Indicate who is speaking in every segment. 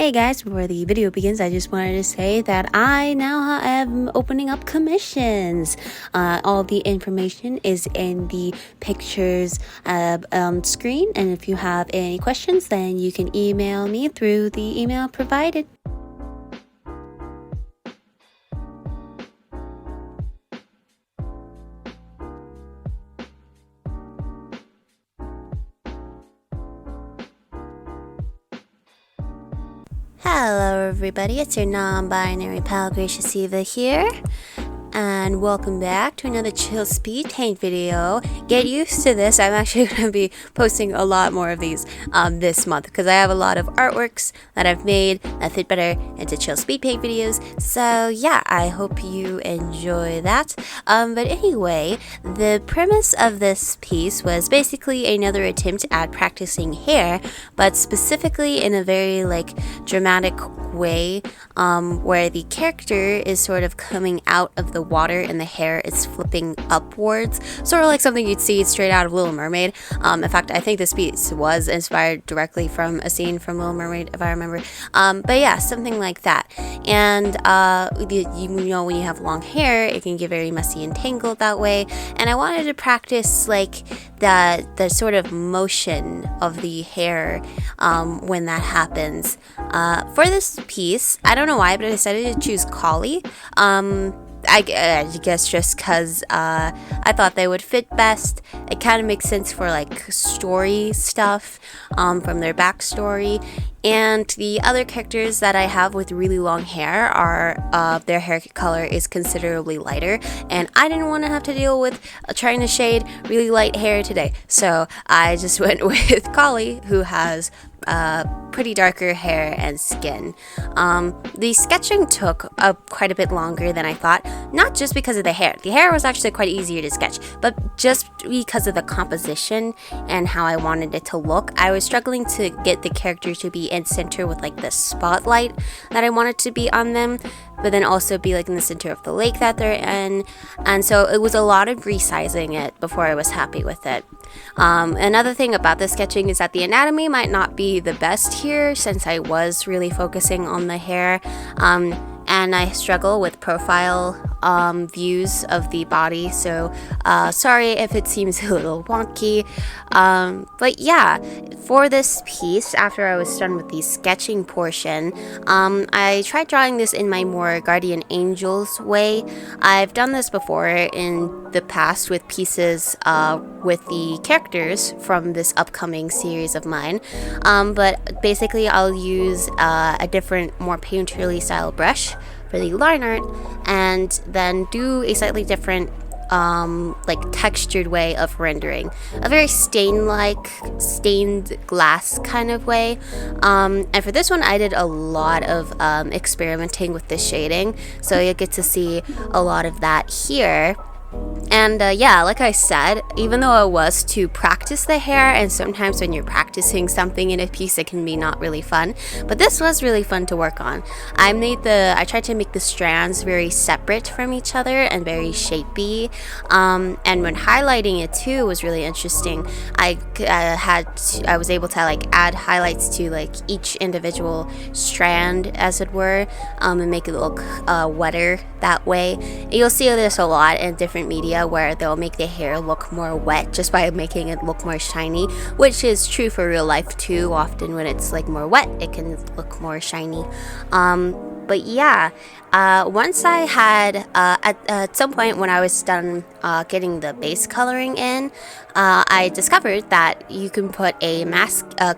Speaker 1: Hey guys, before the video begins, I just wanted to say that I now am opening up commissions. All the information is in the pictures screen, and if you have any questions, then you can email me through the email provided. Hello everybody, it's your non-binary pal Gracious E.V.A here, and welcome back to another chill speed paint video. Get used to this. I'm actually going to be posting a lot more of these this month because I have a lot of artworks that I've made that fit better into chill speed paint videos. So yeah, I hope you enjoy that. But anyway, the premise of this piece was basically another attempt at practicing hair, but specifically in a very dramatic way, where the character is sort of coming out of the water and the hair is flipping upwards, sort of like something you'd see straight out of Little Mermaid. In fact, I think this piece was inspired directly from a scene from Little Mermaid, if I remember. But yeah, something like that. And you know, when you have long hair, it can get very messy and tangled that way. And I wanted to practice the sort of motion of the hair when that happens. For this piece, I don't know why, but I decided to choose Collie. I guess just because I thought they would fit best. It kind of makes sense for story stuff from their backstory. And the other characters that I have with really long hair are their hair color is considerably lighter, and I didn't want to have to deal with trying to shade really light hair today. So I just went with Collie, who has pretty darker hair and skin. The sketching took quite a bit longer than I thought, not just because of the hair. The hair was actually quite easier to sketch, but just because of the composition and how I wanted it to look. I was struggling to get the character to be in center with the spotlight that I wanted to be on them, but then also be in the center of the lake that they're in. And so it was a lot of resizing it before I was happy with it. Another thing about the sketching is that the anatomy might not be the best here, since I was really focusing on the hair, and I struggle with profile views of the body, so sorry if it seems a little wonky. But yeah, for this piece, after I was done with the sketching portion, I tried drawing this in my more guardian angels way. I've done this before in the past with pieces with the characters from this upcoming series of mine, but basically I'll use a different, more painterly style brush for the line art, and then do a slightly different textured way of rendering, a very stained glass kind of way. And for this one, I did a lot of experimenting with the shading, so you get to see a lot of that here. And yeah, like I said, even though it was to practice the hair, and sometimes when you're practicing something in a piece, it can be not really fun, but this was really fun to work on. I tried to make the strands very separate from each other and very shapy, and when highlighting it too was really interesting. I was able to add highlights to each individual strand, as it were, and make it look wetter that way. And you'll see this a lot in different media where they'll make the hair look more wet just by making it look more shiny, which is true for real life too. Often when it's more wet, it can look more shiny. But yeah, once I had at some point when I was done getting the base coloring in, I discovered that you can put a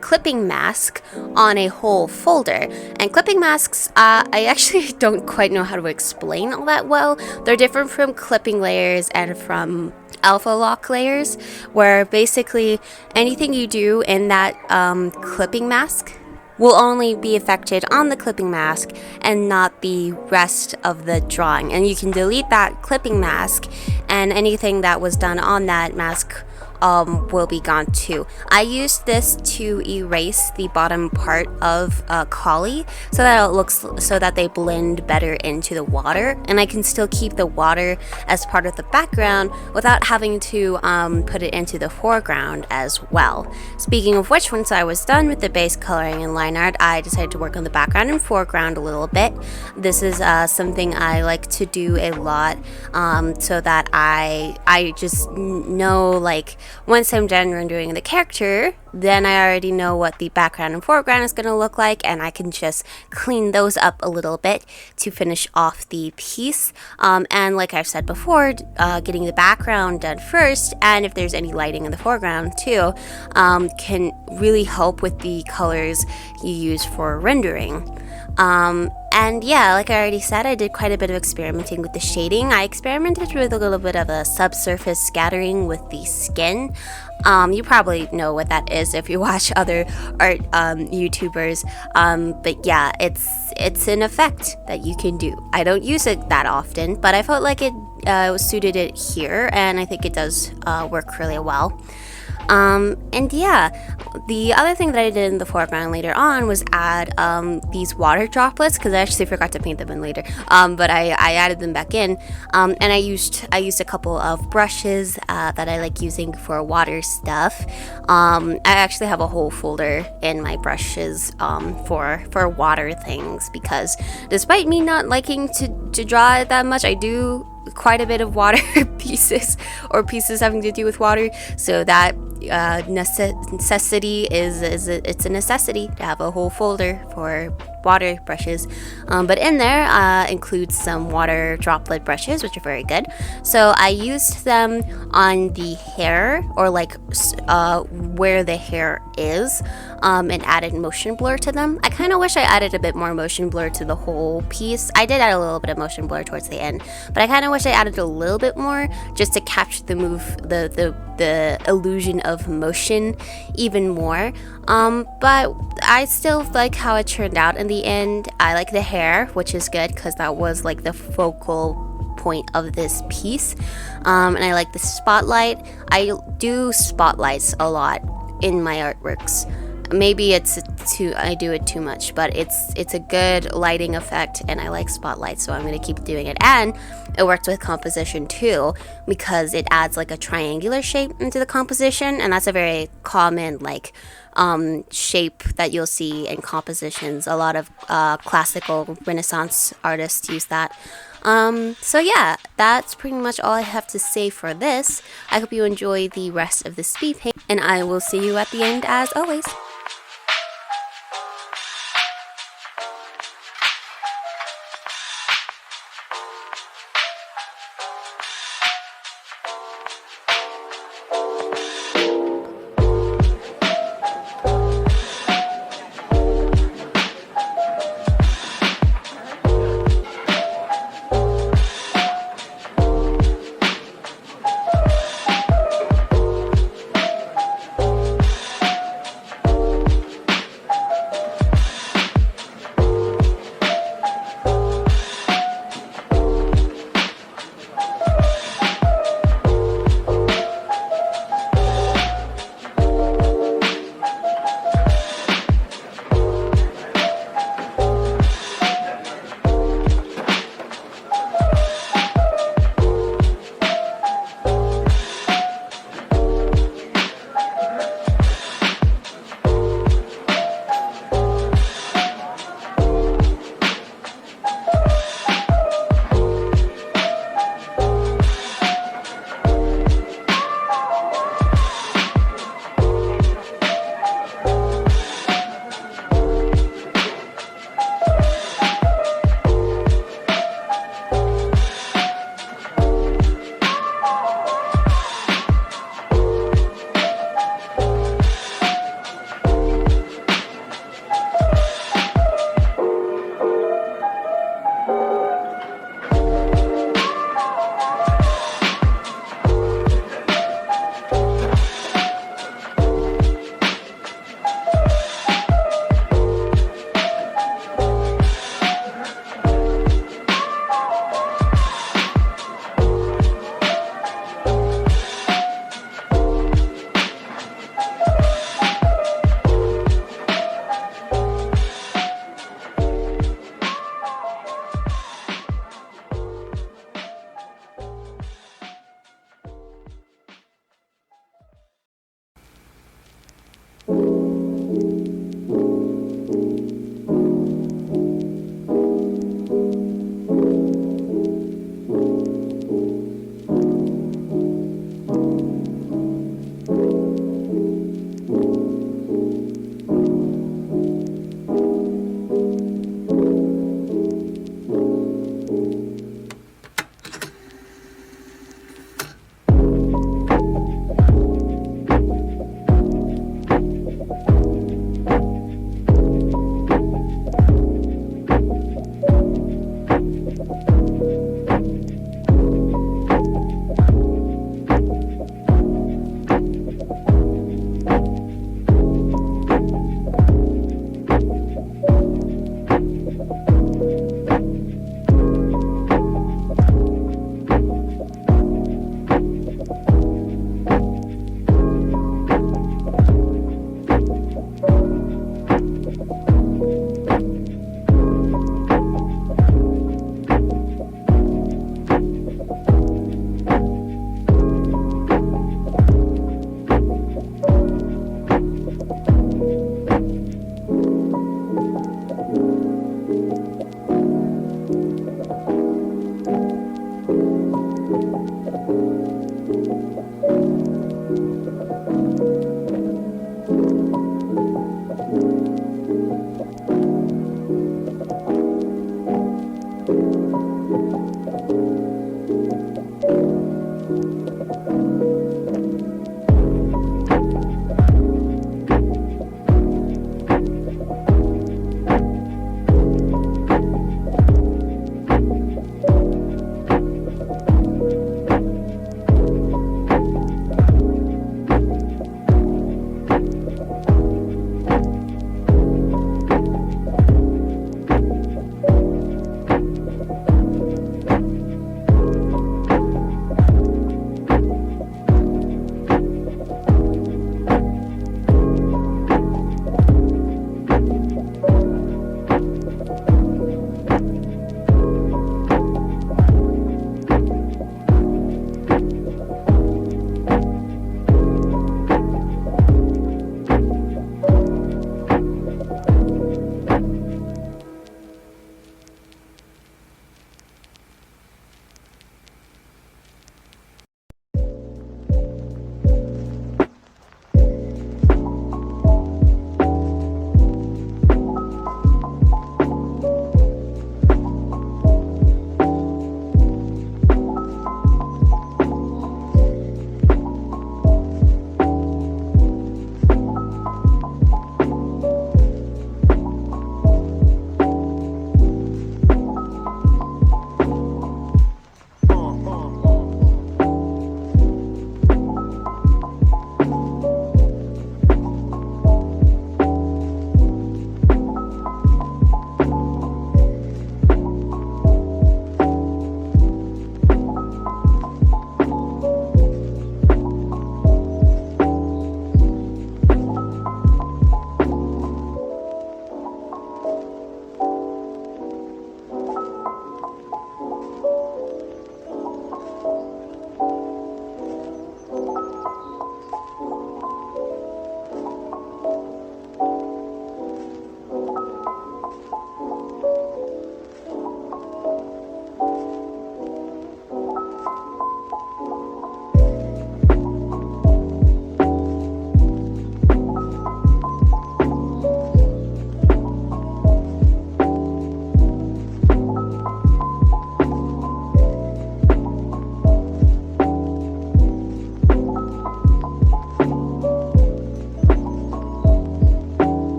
Speaker 1: clipping mask on a whole folder. And clipping masks, I actually don't quite know how to explain all that well. They're different from clipping layers and from alpha lock layers, where basically anything you do in that clipping mask will only be affected on the clipping mask and not the rest of the drawing. And you can delete that clipping mask, and anything that was done on that mask will be gone too. I used this to erase the bottom part of Collie so that it looks so that they blend better into the water, and I can still keep the water as part of the background without having to put it into the foreground as well. Speaking of which, once I was done with the base coloring and line art, I decided to work on the background and foreground a little bit. This is something I like to do a lot, so that I just know, like, once I'm done rendering the character, then I already know what the background and foreground is going to look like, and I can just clean those up a little bit to finish off the piece. And like I've said before, getting the background done first, and if there's any lighting in the foreground too, can really help with the colors you use for rendering. And yeah, like I already said, I did quite a bit of experimenting with the shading. I experimented with a little bit of a subsurface scattering with the skin. You probably know what that is if you watch other art YouTubers. But yeah, it's an effect that you can do. I don't use it that often, but I felt like it suited it here, and I think it does work really well. And yeah, the other thing that I did in the foreground later on was add these water droplets, because I actually forgot to paint them in later, but I added them back in, and I used a couple of brushes that I like using for water stuff. I actually have a whole folder in my brushes for water things, because despite me not liking to draw it that much, I do quite a bit of water pieces, or pieces having to do with water, so that necessity it's a necessity to have a whole folder for water brushes, but in there includes some water droplet brushes, which are very good. So I used them on the hair, or like where the hair is, and added motion blur to them. I kind of wish I added a bit more motion blur to the whole piece. I did add a little bit of motion blur towards the end, but I kind of wish I added a little bit more just to capture the illusion of motion even more. But I still like how it turned out in the end. I like the hair, which is good because that was like the focal point of this piece, and I like the spotlight. I do spotlights a lot in my artworks. Maybe I do it too much, but it's a good lighting effect, and I like spotlights, so I'm going to keep doing it. And it works with composition too, because it adds like a triangular shape into the composition, and that's a very common like shape that you'll see in compositions. A lot of classical Renaissance artists use that. So yeah, that's pretty much all I have to say for this. I hope you enjoy the rest of the speed paint, and I will see you at the end as always.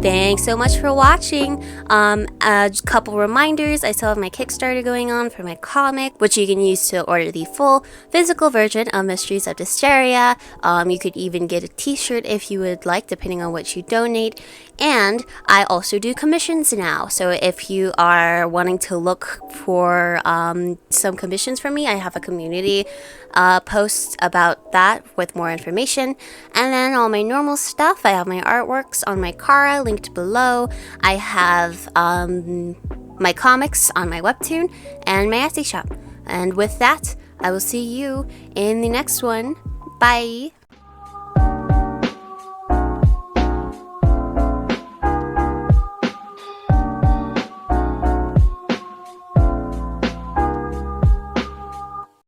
Speaker 1: Thanks so much for watching. A couple reminders, I still have my Kickstarter going on for my comic, which you can use to order the full physical version of Mysteries of Dysteria. You could even get a t-shirt if you would like, depending on what you donate. And I also do commissions now, so if you are wanting to look for some commissions from me, I have a community post about that with more information. And then all my normal stuff, I have my artworks on my Kara linked below. I have my comics on my webtoon and my Etsy shop. And with that, I will see you in the next one. Bye!